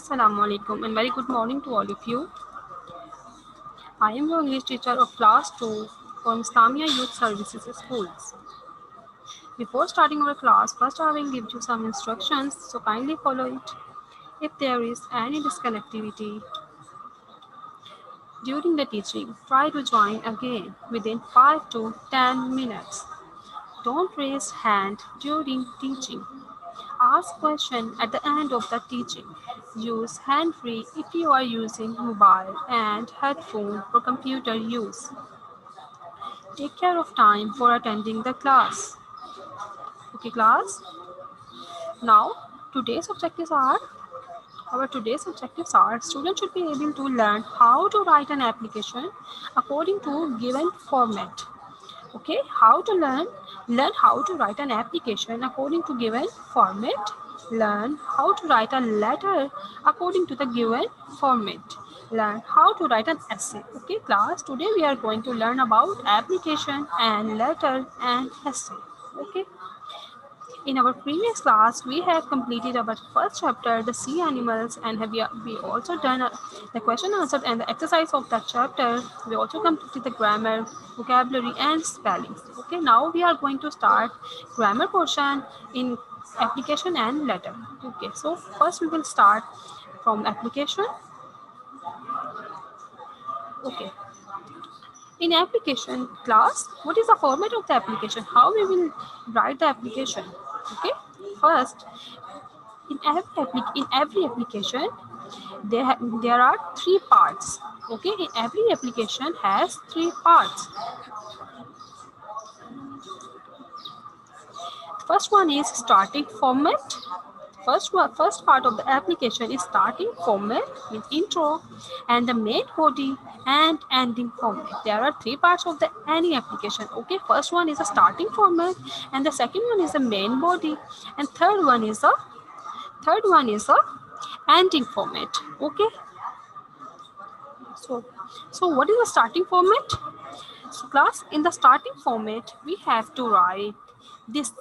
Assalamu alaikum and very good morning to all of you. I am your English teacher of class 2 from Islamia Youth Services Schools. Before starting our class, first I will give you some instructions, so kindly follow it. If there is any disconnectivity during the teaching, try to join again within 5 to 10 minutes. Don't raise hand during teaching. Ask question at the end of the teaching. Use hand-free if you are using mobile and headphone for computer use. Take care of time for attending the class. Okay, class? Now, today's objectives are our today's objectives are students should be able to learn how to write an application according to given format. Okay, how to learn how to write an application according to given format. Learn how to write a letter according to the given format. Learn how to write an essay. Okay, class, today we are going to learn about application and letter and essay. Okay, in our previous class, we have completed our first chapter, the sea animals, and we also done the question answer and the exercise of that chapter. We also completed the grammar, vocabulary, and spellings. Okay, now we are going to start grammar portion in application and letter. Okay, so first we will start from application. Okay, in application class, what is the format of the application? How we will write the application? Okay, first in every application there are three parts. Okay, in every application has three parts. First one is starting format. First part of the application is starting format with intro and the main body and ending format. There are three parts of the any application. Okay, first one is a starting format, and the second one is the main body, and third one is a ending format. Okay, so what is the starting format? So class, in the starting format we have to write this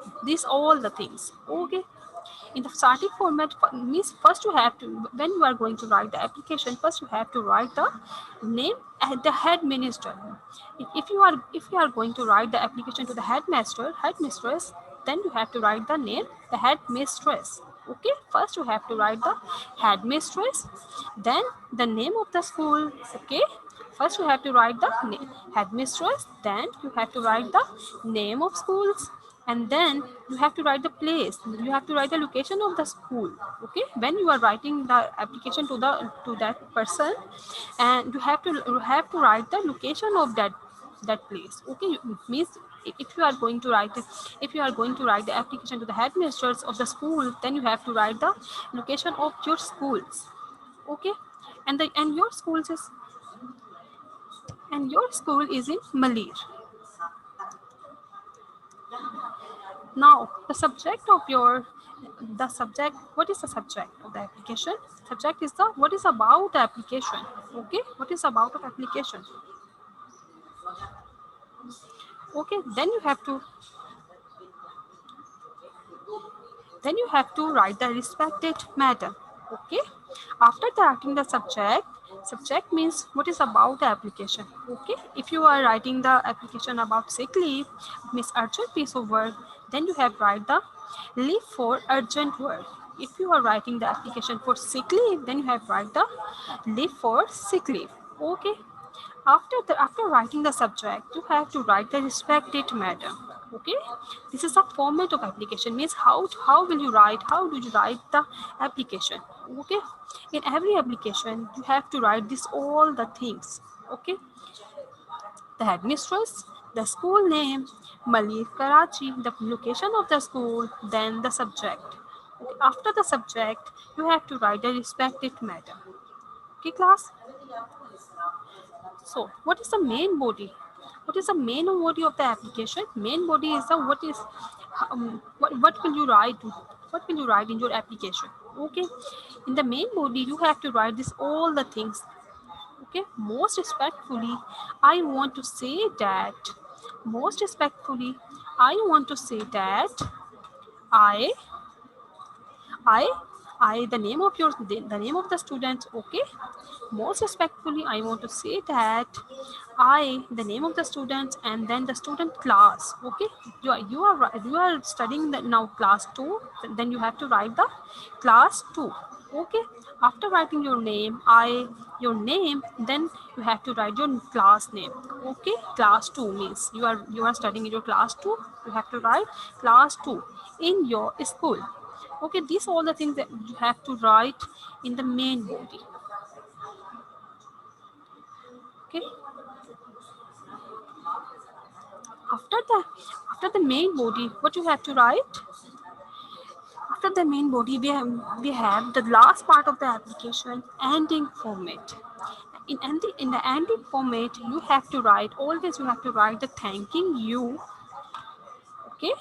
all the things. Okay, in the starting format means first you have to, when you are going to write the application, first you have to write the name and the head minister. If you are going to write the application to the headmistress, then you have to write the name, the headmistress. Okay, first you have to write the headmistress, then the name of the school. Okay, first you have to write the headmistress, then you have to write the name of schools, and then you have to write the place, you have to write the location of the school. Okay, when you are writing the application to that person, and you have to write the location of that place. Okay, means if you are going to write the application to the headmasters of the school, then you have to write the location of your schools. Okay, and your school is in Malir. Now, what is the subject of the application? Subject is the what is about the application. Okay, what is about of application? Okay, then you have to write the respected matter. Okay, after writing the subject means what is about the application. Okay, if you are writing the application about sick leave, it means urgent piece of work, then you have write the leave for urgent work. If you are writing the application for sick leave, then you have write the leave for sick leave. Okay, after writing the subject, you have to write the respected matter. Okay, this is a format of application, means how do you write the application. Okay, in every application you have to write this all the things. Okay, the headmistress, the school name, Malik Karachi, the location of the school, then the subject. Okay, after the subject you have to write the respected matter. Okay, class. So, what is the main body? What is the main body of the application? Main body is the what will you write? What will you write in your application? Okay, in the main body you have to write this all the things. Okay, most respectfully, I want to say that. Most respectfully, I want to say that I I the name of the name of the student. Okay, most respectfully I want to say that the name of the student, and then the student class. Okay, you are studying the now class 2, then you have to write the class 2. Okay, after writing your name, then you have to write your class name. Okay, class 2 means you are studying in your class 2, you have to write class 2 in your school. Okay, these are all the things that you have to write in the main body. Okay, after the after the main body, what you have to write? After the main body, we have the last part of the application, ending format. In the ending format, you have to write, always you have to write the thanking you. Okay,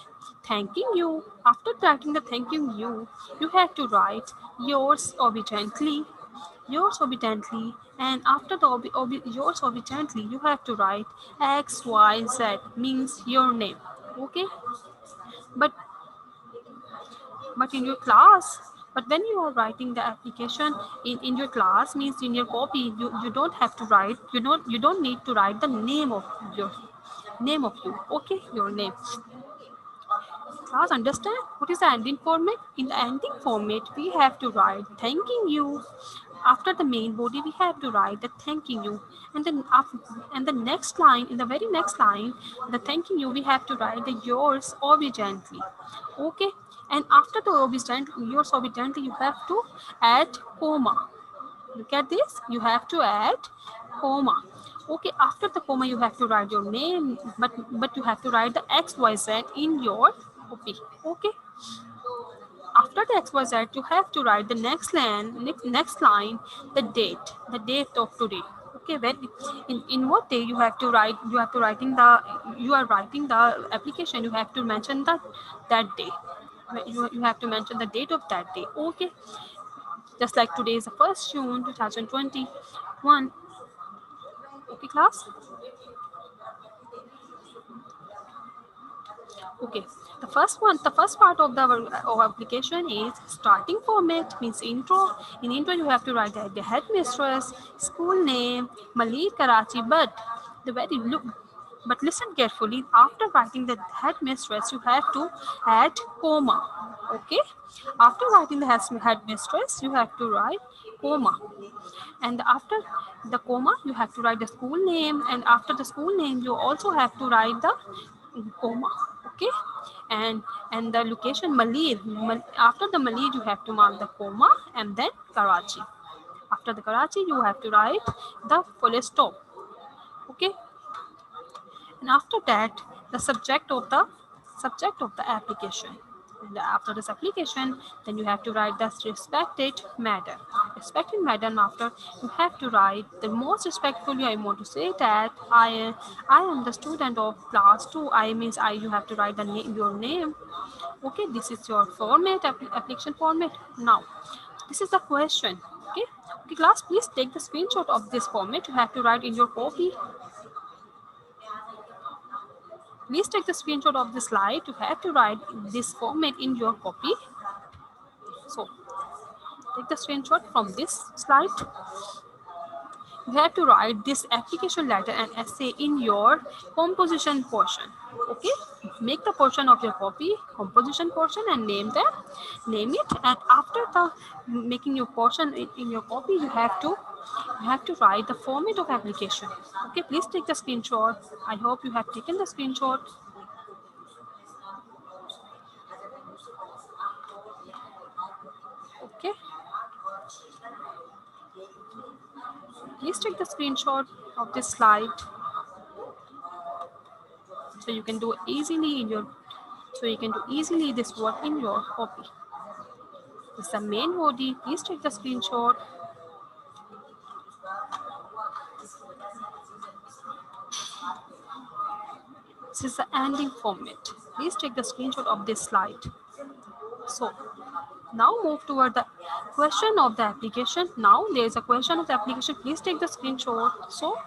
thanking you. After writing the thanking you, you have to write yours obediently, yours obediently, and after the yours obediently, you have to write XYZ means your name. Okay, but in your class, but when you are writing the application in your class, means in your copy, you don't have to write, you don't need to write the your name of you. Okay, your name. Class, understand what is the ending format? In the ending format, we have to write thanking you. After the main body, we have to write the thanking you, and then and the next line, in the very next line, the thanking you, we have to write the yours obediently. Okay, and after the yours obediently, you have to add comma. Look at this. You have to add comma. Okay, after the comma, you have to write your name, but you have to write the XYZ in your copy. Okay. After the XYZ, you have to write the next line, the date of today. Okay, when in what day you have to write, you are writing the application, you have to mention that day. You have to mention the date of that day. Okay, just like today is the 1st June 2021. Okay, class. Okay, the first part of the our application is starting format, means intro. In intro, you have to write the headmistress, school name, Malir Karachi, the very look. But listen carefully. After writing the headmistress, you have to add comma. Okay. After writing the headmistress, you have to write comma, and after the comma, you have to write the school name, and after the school name, you also have to write the comma. Okay, and the location Malir. After the Malir, you have to mark the comma, and then Karachi. After the Karachi, you have to write the full stop. Okay, and after that, the subject of the application. And after this application, then you have to write the respected madam. Respected madam, after you have to write the most respectfully. I want to say that I am the student of class 2. I means I you have to write the name, your name. Okay, this is your format, application format. Now, this is the question. Okay, okay, class, please take the screenshot of this format. You have to write in your copy. Please take the screenshot of the slide. You have to write this format in your copy. So take the screenshot from this slide. You have to write this application letter and essay in your composition portion. Okay, make the portion of your copy composition portion and name it. And after the making your portion in your copy, you have to write the format of application. Okay, please take the screenshot. I hope you have taken the screenshot. Okay, please take the screenshot of this slide, so you can do easily in your so you can do easily this work in your copy. This is the main body. Please take the screenshot. This is the ending format. Please take the screenshot of this slide. So now move toward the question of the application. Now there is a question of the application. Please take the screenshot. So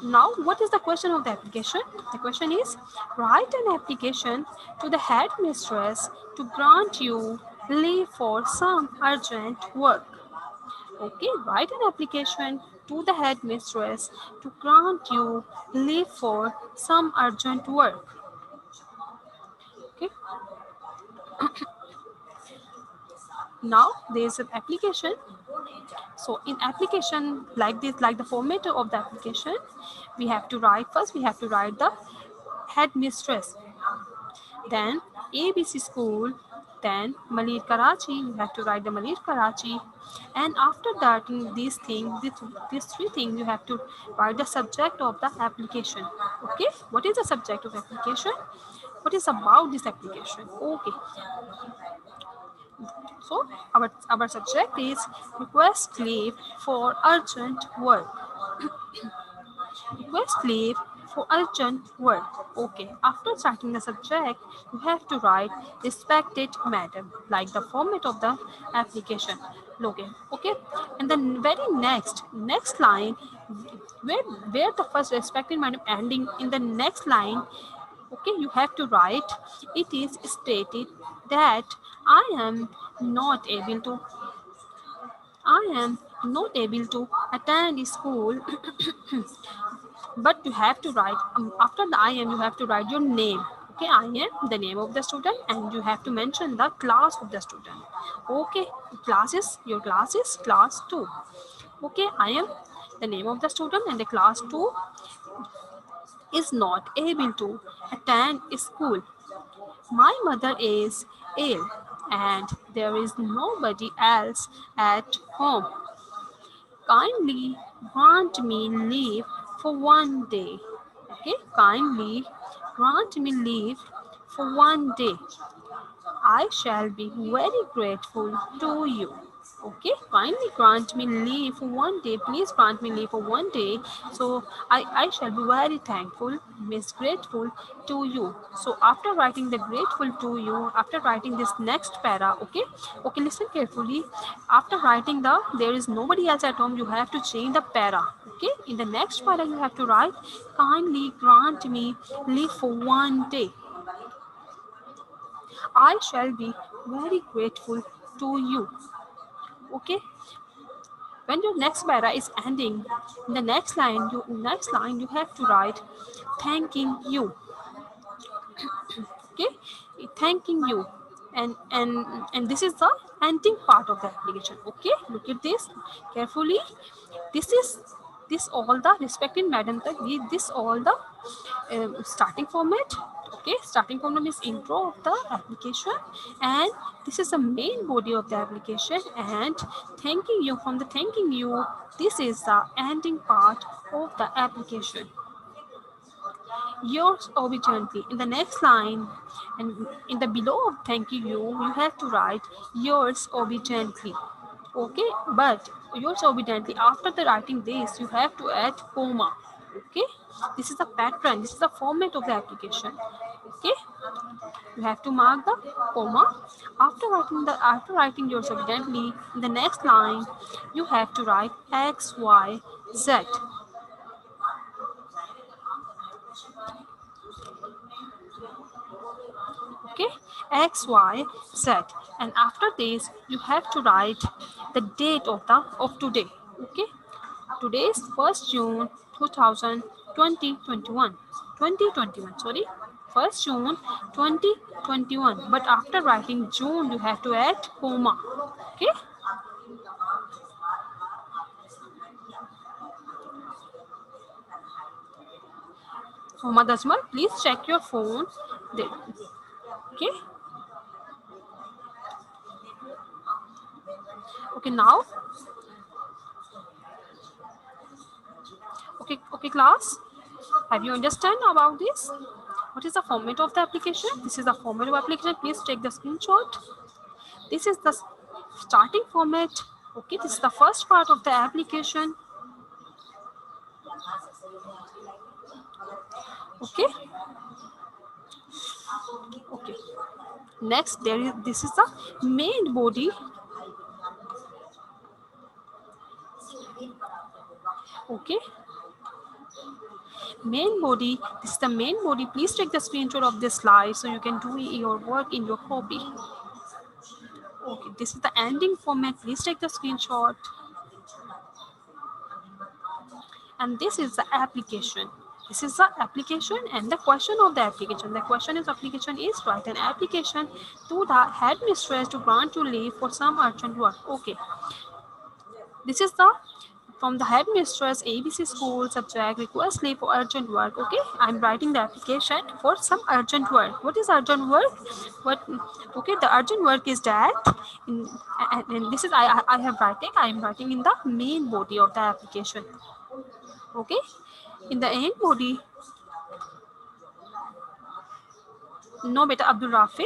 now what is the question of the application? The question is, write an application to the headmistress to grant you leave for some urgent work. Okay, write an application to the headmistress to grant you leave for some urgent work. Okay, now there is an application. So in application like this, like the format of the application, we have to write first. We have to write the headmistress, then ABC school, then Malir Karachi. You have to write the Malir Karachi, and after that, in these three things, you have to write the subject of the application. Okay, what is the subject of application? What is about this application? Okay, so our subject is request leave for urgent work. Request leave for urgent work. Okay, after starting the subject, you have to write respected madam, like the format of the application. Okay, okay, and then very next line, where the first respected madam ending in the next line. Okay, you have to write. It is stated that I am not able to I am not able to attend school. But you have to write after the I am, you have to write your name. Okay, I am the name of the student, and you have to mention the class of the student. Okay, your class is class 2. Okay, I am the name of the student, and the class 2 is not able to attend school. My mother is ill, and there is nobody else at home. Kindly grant me leave for 1 day. Okay, kindly grant me leave for 1 day. I shall be very grateful to you. Okay, kindly grant me leave for 1 day. Please grant me leave for 1 day. So I shall be very thankful, miss grateful to you. So after writing the grateful to you, after writing this next para, okay, listen carefully. After writing the there is nobody else at home, you have to change the para. Okay, in the next para you have to write kindly grant me leave for 1 day. I shall be very grateful to you. Okay. When your next para is ending, in the next line you have to write thanking you. Okay, thanking you, and this is the ending part of the application. Okay, look at this carefully. This is this all the respected madam, this all the starting format. Okay, starting format is intro of the application, and this is the main body of the application, and thanking you, from the thanking you, this is the ending part of the application. Yours obediently. In the next line, and in the below of thanking you have to write yours obediently. Okay, but yours obediently, after the writing this, you have to add comma. Okay, this is the pattern, this is the format of the application. Okay, you have to mark the comma. After writing yours obediently, in the next line, you have to write X, Y, Z. Okay, X, Y, Z, and after this you have to write the date of today. Okay, today is 1st June 2021, sorry, 1st June 2021, but after writing June you have to add comma. Okay, Muhammad Azmal, please check your phone there. Okay, okay, now, okay, class, have you understand about this? What is the format of the application? This is the format of application. Please take the screenshot. This is the starting format. Okay, this is the first part of the application. Okay, okay. Next, this is the main body. Okay, main body. This is the main body. Please take the screenshot of this slide so you can do your work in your copy. Okay, this is the ending format. Please take the screenshot. And this is the application. This is the application and the question of the application. The question is application is write an application to the headmistress to grant you leave for some urgent work. Okay, this is the from the headmistress ABC school subject request leave for urgent work. Okay, I'm writing the application for some urgent work. What is urgent work? What? Okay, the urgent work is that in, and this is I have writing. I am writing in the main body of the application. Okay, in the end body. No, beta Abdul Rafi,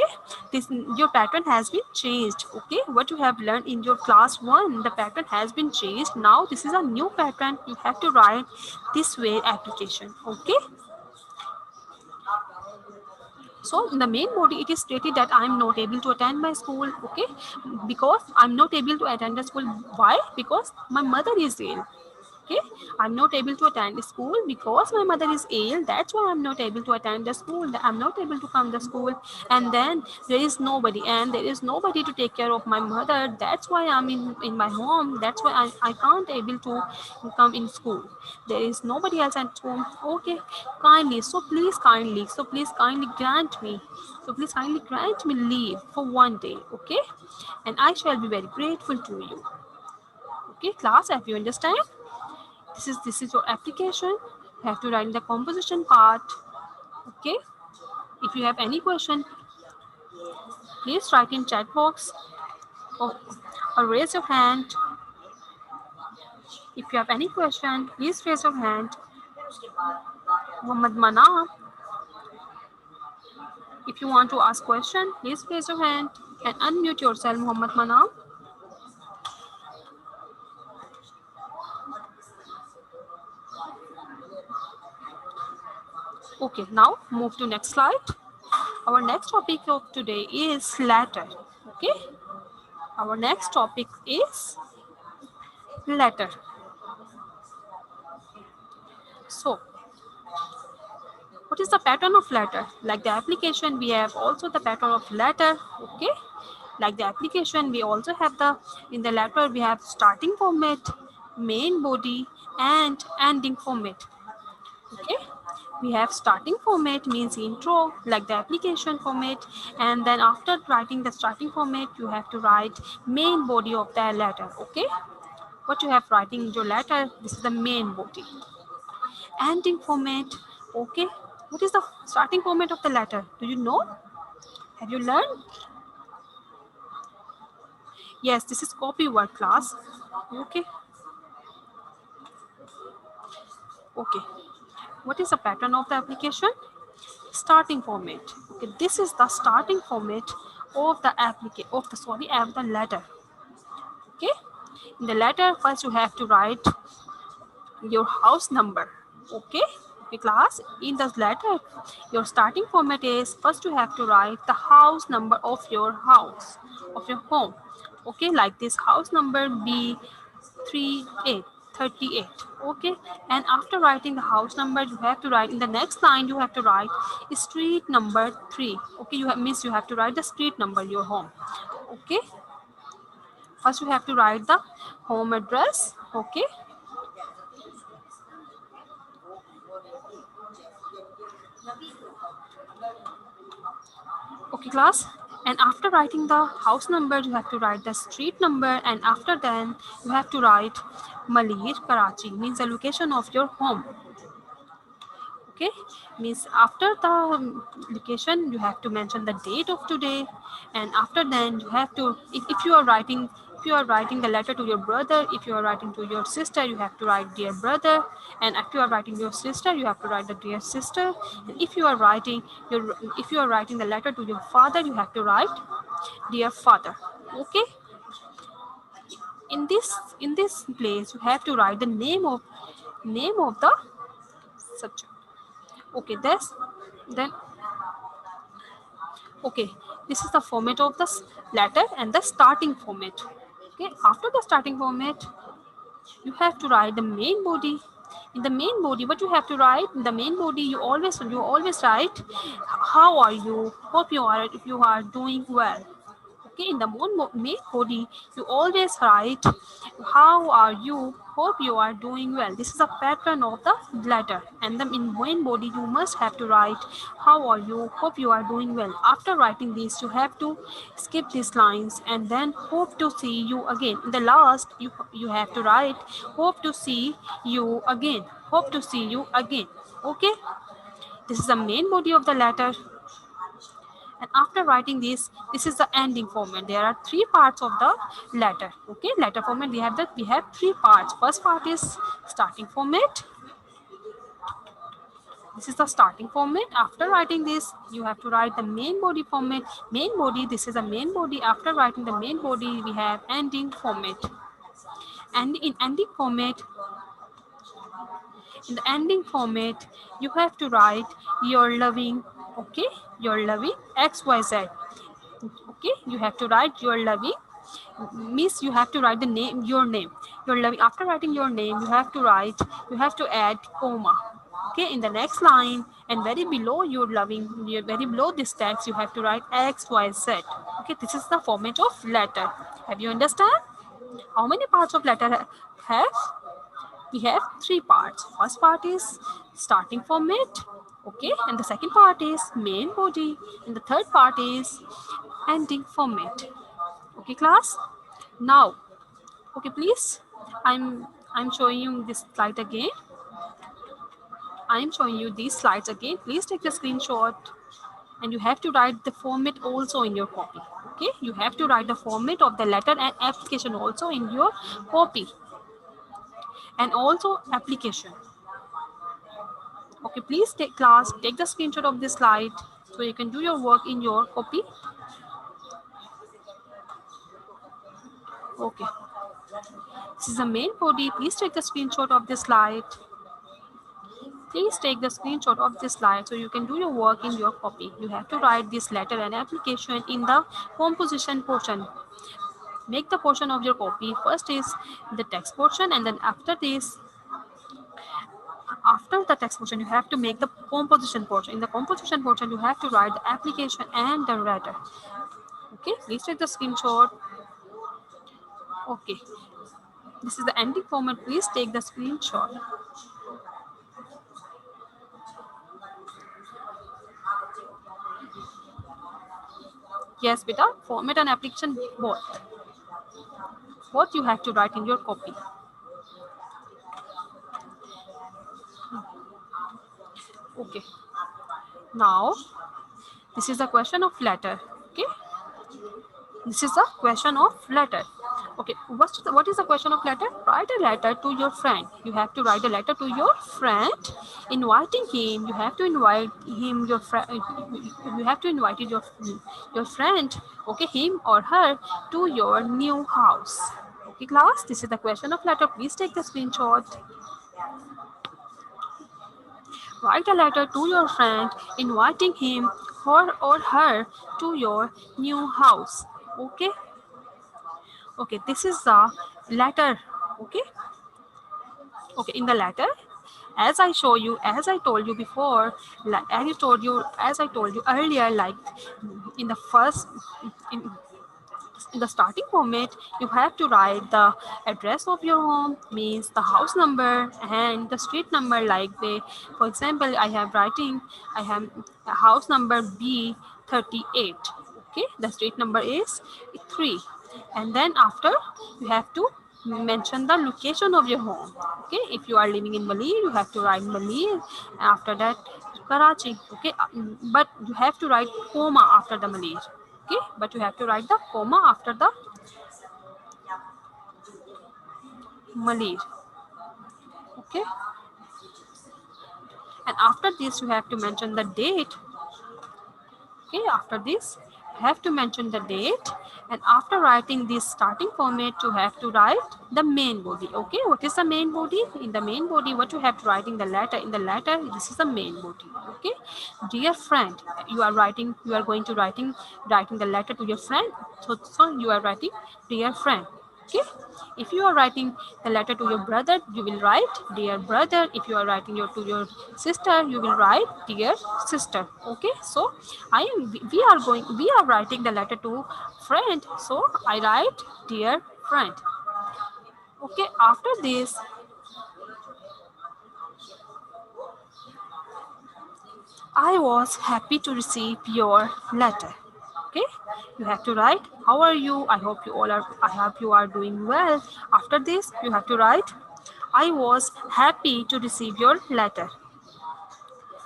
this your pattern has been changed. Okay, what you have learned in your class 1, the pattern has been changed. Now this is a new pattern. You have to write this way application. Okay, so in the main body it is stated that I am not able to attend my school. Okay, because I'm not able to attend the school. Why? Because my mother is ill. Okay, I'm not able to attend the school because my mother is ill. That's why I'm not able to attend the school. I'm not able to come to school. And then there is nobody, and there is nobody to take care of my mother. That's why I'm in my home. That's why I can't able to come in school. There is nobody else at home. Okay, kindly, so please kindly grant me, so please kindly grant me leave for 1 day. Okay, and I shall be very grateful to you. Okay, class, have you understand? This is your application. You have to write in the composition part. Okay, if you have any question, please write in chat box, or, or raise your hand. If you have any question, please raise your hand. Muhammad Mana, if you want to ask question, please raise your hand and unmute yourself. Muhammad Mana. Okay, now move to next slide. Our next topic of today is letter. Okay, our next topic is letter. So what is the pattern of letter? Like the application, we have also the pattern of letter. Okay, like the application, we also have the in the letter we have starting format, main body, and ending format. Okay, we have starting format means intro, like the application format, and then after writing the starting format you have to write main body of the letter. Okay, what you have writing in your letter, this is the main body. Ending format. Okay, what is the starting format of the letter? Do you know? Have you learned? Yes, this is copy word class. Okay, okay. What is the pattern of the application? Starting format. Okay, this is the starting format of the of the letter. Okay, in the letter first you have to write your house number. Okay, class, in the letter your starting format is first you have to write the house number of your house, of your home. Okay, like this house number B 3838. Okay, and after writing the house number you have to write in the next line, you have to write street number 3. Okay, you have to write the street number your home. Okay, first you have to write the home address. Okay, okay class, and after writing the house number you have to write the street number, and after then you have to write Malir Karachi, means the location of your home. Okay, means after the location you have to mention the date of today, and after then you have to, if you are writing, if you are writing the letter to your brother, if you are writing to your sister you have to write dear brother, and if you are writing your sister you have to write the dear sister, and if you are writing your, if you are writing the letter to your father you have to write dear father. Okay, in this place you have to write the name of the subject. Okay, this then okay, this is the format of the letter and the starting format. Okay, after the starting format you have to write the main body. In the main body what you have to write, in the main body you always write how are you, hope you are, if you are doing well. Okay, in the main body, you always write, how are you? Hope you are doing well. This is a pattern of the letter. And then in main body, you must have to write, how are you? Hope you are doing well. After writing this, you have to skip these lines and then hope to see you again. In the last, you have to write, hope to see you again. Hope to see you again. Okay, this is the main body of the letter. And after writing this is the ending format. There are three parts of the letter. Okay, letter format, we have three parts. First part is starting format. This is the starting format. After writing this, you have to write the main body format. Main body, this is the main body. After writing the main body, we have ending format. And in ending format, in the ending format, you have to write your loving, okay, your loving XYZ. Okay, you have to write your loving, miss, you have to write the name, your name, your loving. After writing your name, you have to add comma. Okay, in the next line and very below your loving, very below this text, you have to write XYZ. Okay, this is the format of letter. Have you understand how many parts of letter have? We have three parts. First part is starting format, okay, and the second part is main body, and the third part is ending format. Okay, class. Now, okay, please. I'm showing you this slide again. I'm showing you these slides again. Please take the screenshot, and you have to write the format also in your copy. Okay, you have to write the format of the letter and application also in your copy, and also application. Okay, please take class, take the screenshot of this slide so you can do your work in your copy. Okay, this is the main body. Please take the screenshot of this slide. Please take the screenshot of this slide so you can do your work in your copy. You have to write this letter and application in the composition portion. Make the portion of your copy. First is the text portion, and then after the text portion, you have to make the composition portion. In the composition portion, you have to write the application and the letter. Okay, please take the screenshot. Okay, this is the ending format. Please take the screenshot. Yes, beta, format and application both. Both you have to write in your copy. Okay. Now, this is the question of letter. Okay. This is a question of letter. Okay. What is the question of letter? Write a letter to your friend. You have to write a letter to your friend, inviting him. You have to invite him, your friend. You have to invite your friend. Okay, him or her to your new house. Okay, class. This is the question of letter. Please take the screenshot. Write a letter to your friend inviting him or her to your new house. Okay. Okay, this is the letter. Okay. Okay, in the letter, as I show you, as I told you before, as I told you earlier, like in the first, in, in the starting format, you have to write the address of your home, means the house number and the street number. Like the, for example, I have a house number B38. Okay, the street number is 3, and then after you have to mention the location of your home. Okay, if you are living in Malir, you have to write Malir. After that, Karachi. Okay, but you have to write comma after the Malir. Okay, but you have to write the comma after the Malir. Okay, and after this you have to mention the date. Okay, after this you have to mention the date, and after writing this starting format you have to write the main body. Okay, what is the main body? In the main body, what you have to write in the letter, this is the main body. Okay, dear friend, you are going to writing the letter to your friend. So you are writing dear friend. Okay, if you are writing the letter to your brother, you will write dear brother. If you are writing to your sister, you will write dear sister. Okay, so we are writing the letter to friend, so I write dear friend. Okay, after this I was happy to receive your letter. Okay, you have to write how are you? I hope you are doing well. After this you have to write I was happy to receive your letter.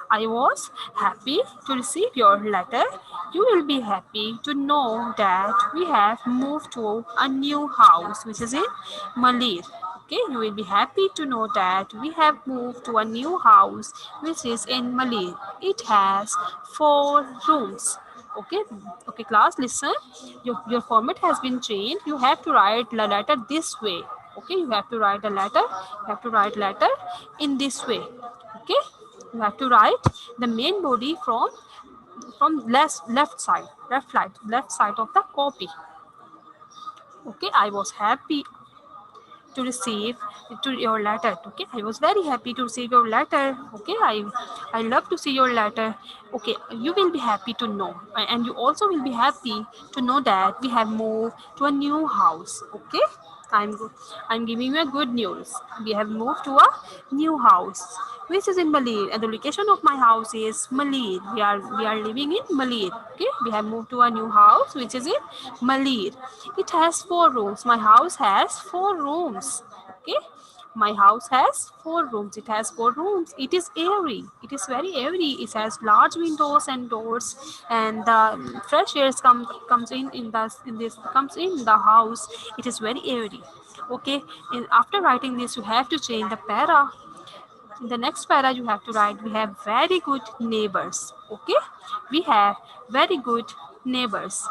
I was happy to receive your letter. You will be happy to know that we have moved to a new house which is in Malir. Okay, you will be happy to know that we have moved to a new house which is in Malir. It has 4 rooms. Okay, okay, class, listen. Your format has been changed. You have to write the letter this way. Okay, you have to write a letter. You have to write letter in this way. Okay, you have to write the main body from left side of the copy. Okay, I was happy to receive to your letter. Okay, I was very happy to receive your letter. Okay, I love to see your letter. Okay, you will be happy to know, and you also will be happy to know that we have moved to a new house. Okay, I'm giving you a good news. We have moved to a new house which is in Malir, and the location of my house is Malir. We are living in Malir. Okay, we have moved to a new house which is in Malir. It has 4 rooms. My house has 4 rooms. Okay, my house has 4 rooms. It has 4 rooms. It is airy. It is very airy. It has large windows and doors, and the fresh air comes in this comes in the house. It is very airy. Okay, and after writing this, you have to change the para. In the next para, you have to write we have very good neighbors. Okay, we have very good neighbors.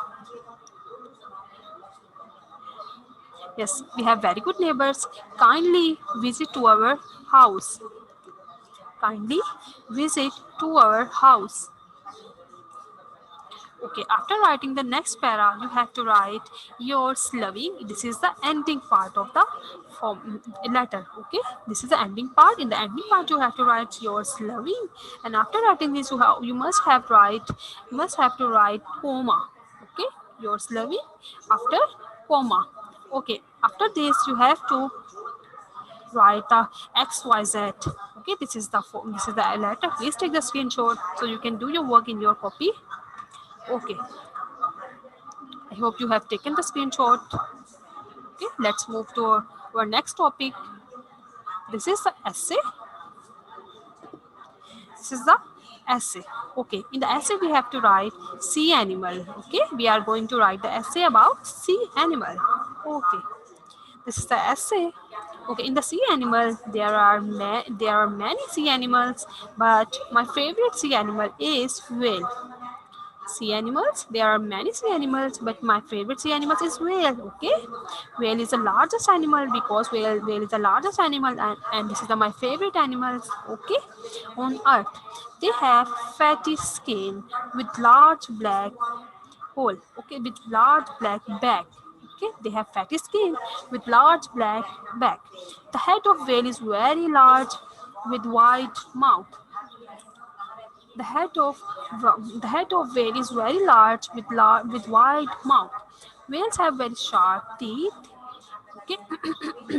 Yes, we have very good neighbors. Kindly visit to our house. Kindly visit to our house. Okay, after writing the next para, you have to write yours loving. This is the ending part of the letter. Okay, this is the ending part. In the ending part, you have to write yours loving, and after writing this, you must have to write comma. Okay, yours loving after comma. Okay, after this, you have to write the XYZ. Okay, this is the letter. Please take the screenshot so you can do your work in your copy. Okay, I hope you have taken the screenshot. Okay, let's move to our next topic. This is the essay. This is the essay. Okay, in the essay we have to write sea animal. Okay, we are going to write the essay about sea animal. Okay, this is the essay. Okay, in the sea animal there are many sea animals, but my favorite sea animal is whale. Sea animals, there are many sea animals, but my favorite sea animal is whale. Okay, whale is the largest animal because whale is the largest animal, and this is my favorite animals. Okay, on earth they have fatty skin with large black hole. Okay, with large black back. Okay, they have fatty skin with large black back. The head of whale is very large with wide mouth. The head of whale is very large with wide mouth. Whales have very sharp teeth. Okay,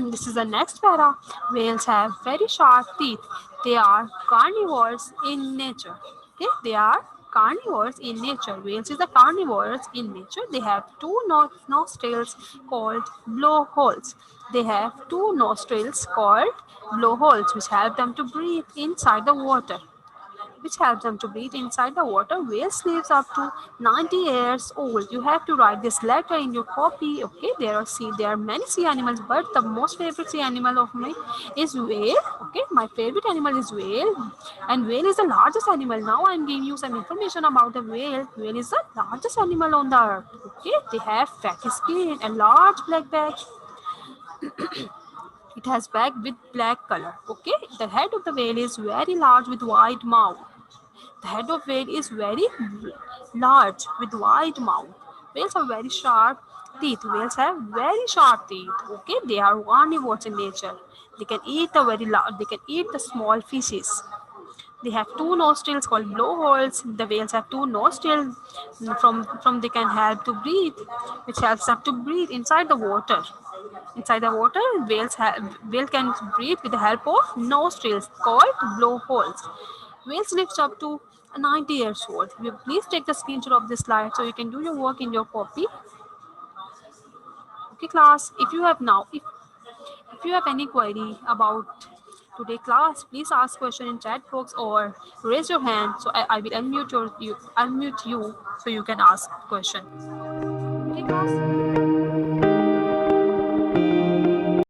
this is the next para. Whales have very sharp teeth. They are carnivores in nature. Okay, they are carnivores in nature. Whales is the carnivores in nature. They have two nostrils called blowholes. They have two nostrils called blowholes, which help them to breathe inside the water, which helps them to breathe inside the water. Whales lives up to 90 years old. You have to write this letter in your copy. Okay, there are many sea animals, but the most favorite sea animal of mine is whale. Okay, my favorite animal is whale, and whale is the largest animal. Now I'm giving you some information about the whale. Whale is the largest animal on the earth. Okay, they have fatty skin and large black back. It has back with black color. Okay, the head of the whale is very large with wide mouth. The head of whale is very large with wide mouth. Whales are very sharp Teeth. Whales have very sharp teeth. Okay, they are carnivores in nature. They can eat the very large. They can eat the small fishes. They have two nostrils called blowholes. The whales have two nostrils from they can help to breathe, which helps them to breathe inside the water. Inside the water, whale can breathe with the help of nostrils called blowholes. Whales live up to 90 years old. You please take the screenshot of this slide so you can do your work in your copy. Okay, class. If you have any query about today class, please ask question in chat box or raise your hand so I will unmute you so you can ask question. Okay, class.